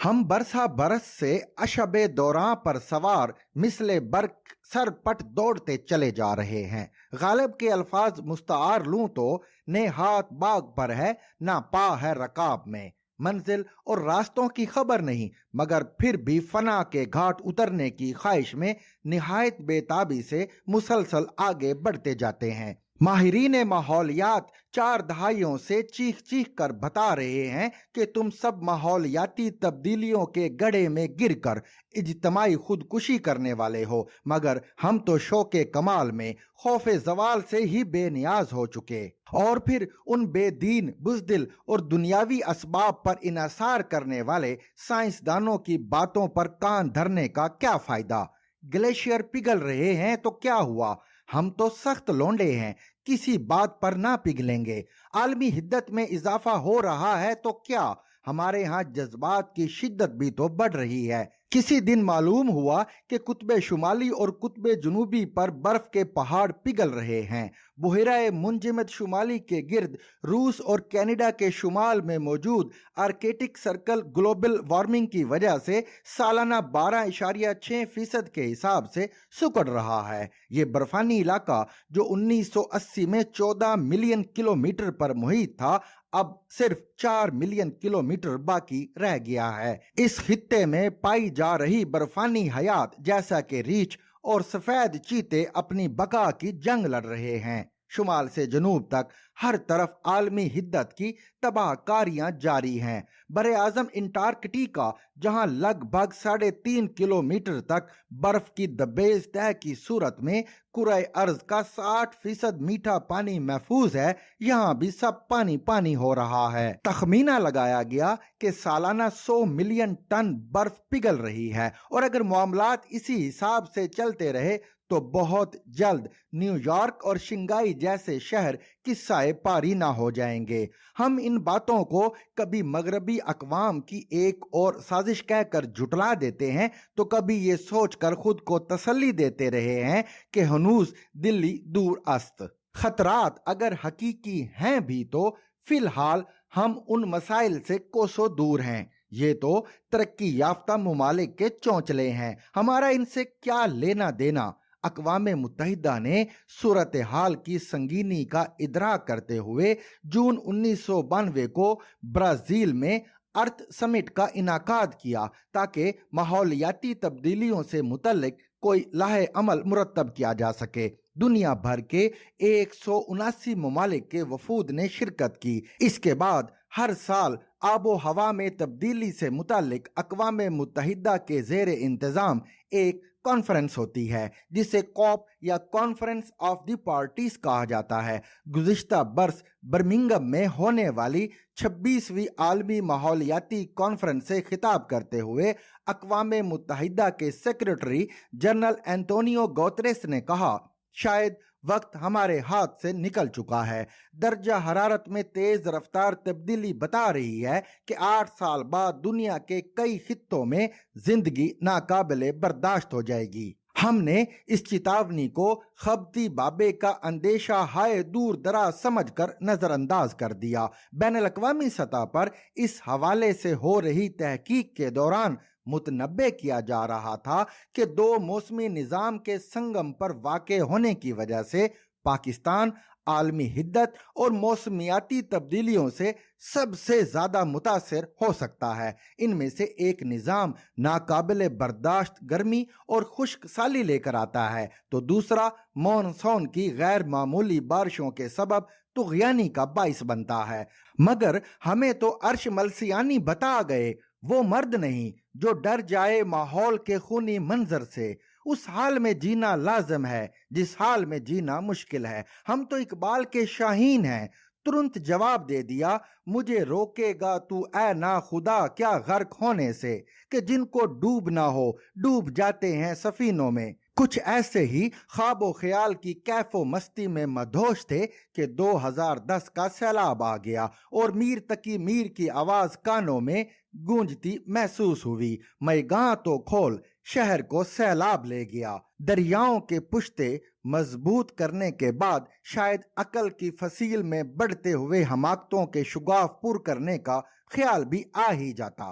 ہم برسا برس سے اشب دوراں پر سوار مثل برق سر پٹ دوڑتے چلے جا رہے ہیں۔ غالب کے الفاظ مستعار لوں تو نہ ہاتھ باغ پر ہے نہ پا ہے رکاب میں، منزل اور راستوں کی خبر نہیں، مگر پھر بھی فنا کے گھاٹ اترنے کی خواہش میں نہایت بے تابی سے مسلسل آگے بڑھتے جاتے ہیں۔ ماہرین ماحولیات 4 دہائیوں سے چیخ چیخ کر بتا رہے ہیں کہ تم سب ماحولیاتی تبدیلیوں کے گڑھے میں گر کر اجتماعی خودکشی کرنے والے ہو، مگر ہم تو شوق کمال میں خوف زوال سے ہی بے نیاز ہو چکے، اور پھر ان بے دین، بزدل اور دنیاوی اسباب پر انحصار کرنے والے سائنسدانوں کی باتوں پر کان دھرنے کا کیا فائدہ؟ گلیشیئر پگھل رہے ہیں تو کیا ہوا؟ ہم تو سخت لونڈے ہیں، کسی بات پر نہ پگھلیں گے۔ عالمی حدت میں اضافہ ہو رہا ہے تو کیا؟ ہمارے ہاں جذبات کی شدت بھی تو بڑھ رہی ہے۔ کسی دن معلوم ہوا کہ قطب شمالی اور قطب جنوبی پر برف کے پہاڑ پگھل رہے ہیں۔ بحیرہ منجمد شمالی کے گرد روس اور کینیڈا کے شمال میں موجود آرکٹک سرکل گلوبل وارمنگ کی وجہ سے سالانہ 12.6% کے حساب سے سکڑ رہا ہے۔ یہ برفانی علاقہ جو 1980 میں 14 ملین کلومیٹر پر محیط تھا، اب صرف 4 ملین کلومیٹر باقی رہ گیا ہے۔ اس خطے میں پائی جا رہی برفانی حیات جیسا کہ ریچھ اور سفید چیتے اپنی بقا کی جنگ لڑ رہے ہیں۔ شمال سے جنوب تک ہر طرف عالمی حدت کی تباہ کاریاں جاری ہیں۔ براعظم انٹارکٹیکا، جہاں لگ بھگ 3.5 کلومیٹر تک برف کی دبیز طے کی صورت میں کرۂ ارض کا 60% میٹھا پانی محفوظ ہے، یہاں بھی سب پانی پانی ہو رہا ہے۔ تخمینہ لگایا گیا کہ سالانہ 100 ملین ٹن برف پگھل رہی ہے، اور اگر معاملات اسی حساب سے چلتے رہے تو بہت جلد نیو یارک اور شنگھائی جیسے شہر قصہ پاری نہ ہو جائیں گے۔ ہم ان باتوں کو کبھی مغربی اقوام کی ایک اور سازش کہہ کر جھٹلا دیتے ہیں تو کبھی یہ سوچ کر خود کو تسلی دیتے رہے ہیں کہ ہنوز دلی دور است۔ خطرات اگر حقیقی ہیں بھی تو فی الحال ہم ان مسائل سے کوسوں دور ہیں۔ یہ تو ترقی یافتہ ممالک کے چونچلے ہیں، ہمارا ان سے کیا لینا دینا؟ اقوام متحدہ نے صورتحال کی سنگینی کا ادراک کرتے ہوئے جون 1992 کو برازیل میں ارتھ سمٹ کا انعقاد کیا تاکہ ماحولیاتی تبدیلیوں سے متعلق کوئی لائحہ عمل مرتب کیا جا سکے۔ دنیا بھر کے 179 ممالک کے وفود نے شرکت کی۔ اس کے بعد ہر سال آب و ہوا میں تبدیلی سے متعلق اقوام متحدہ کے زیر انتظام ایک کانفرنس ہوتی ہے، جسے کوپ یا کانفرنس آف دی پارٹیز کہا جاتا ہے۔ گزشتہ برس برمنگھم میں ہونے والی 26ویں عالمی ماحولیاتی کانفرنس سے خطاب کرتے ہوئے اقوام متحدہ کے سیکریٹری جنرل اینٹونیو گوتریس نے کہا، شاید وقت ہمارے ہاتھ سے نکل چکا ہے۔ درجہ حرارت میں تیز رفتار تبدیلی بتا رہی ہے کہ 8 سال بعد دنیا کے کئی خطوں میں زندگی ناقابل برداشت ہو جائے گی۔ ہم نے اس چیتاونی کو خبتی بابے کا اندیشہ ہائے دور دراز سمجھ کر نظر انداز کر دیا۔ بین الاقوامی سطح پر اس حوالے سے ہو رہی تحقیق کے دوران متنبع کیا جا رہا تھا کہ 2 موسمی نظام کے سنگم پر واقع ہونے کی وجہ سے پاکستان عالمی حدت اور موسمیاتی تبدیلیوں سے سب سے زیادہ متاثر ہو سکتا ہے۔ ان میں سے ایک نظام ناقابل برداشت گرمی اور خشک سالی لے کر آتا ہے تو دوسرا مونسون کی غیر معمولی بارشوں کے سبب طغیانی کا باعث بنتا ہے۔ مگر ہمیں تو عرش ملسیانی بتا گئے، وہ مرد نہیں جو ڈر جائے ماحول کے خونی منظر سے۔ اس حال میں جینا لازم ہے جس حال میں جینا مشکل ہے۔ ہم تو اقبال کے شاہین ہیں۔ ترنت جواب دے دیا، مجھے روکے گا تو اے نا خدا کیا غرق ہونے سے، کہ جن کو ڈوبنا ہو ڈوب جاتے ہیں سفینوں میں۔ کچھ ایسے ہی خواب و خیال کی کیف و مستی میں مدہوش تھے کہ 2010 کا سیلاب آ گیا اور میر تقی میر کی آواز کانوں میں گونجتی محسوس ہوئی، میں گاں تو کھول، شہر کو سیلاب لے گیا۔ دریاؤں کے پشتے مضبوط کرنے کے بعد شاید عقل کی فصیل میں بڑھتے ہوئے حماقتوں کے شگاف پر کرنے کا خیال بھی آ ہی جاتا،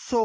$100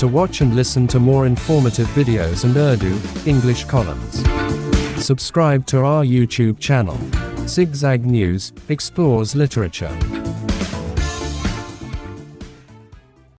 To watch and listen to more informative videos and Urdu, English columns, subscribe to our YouTube channel. Zigzag News explores literature.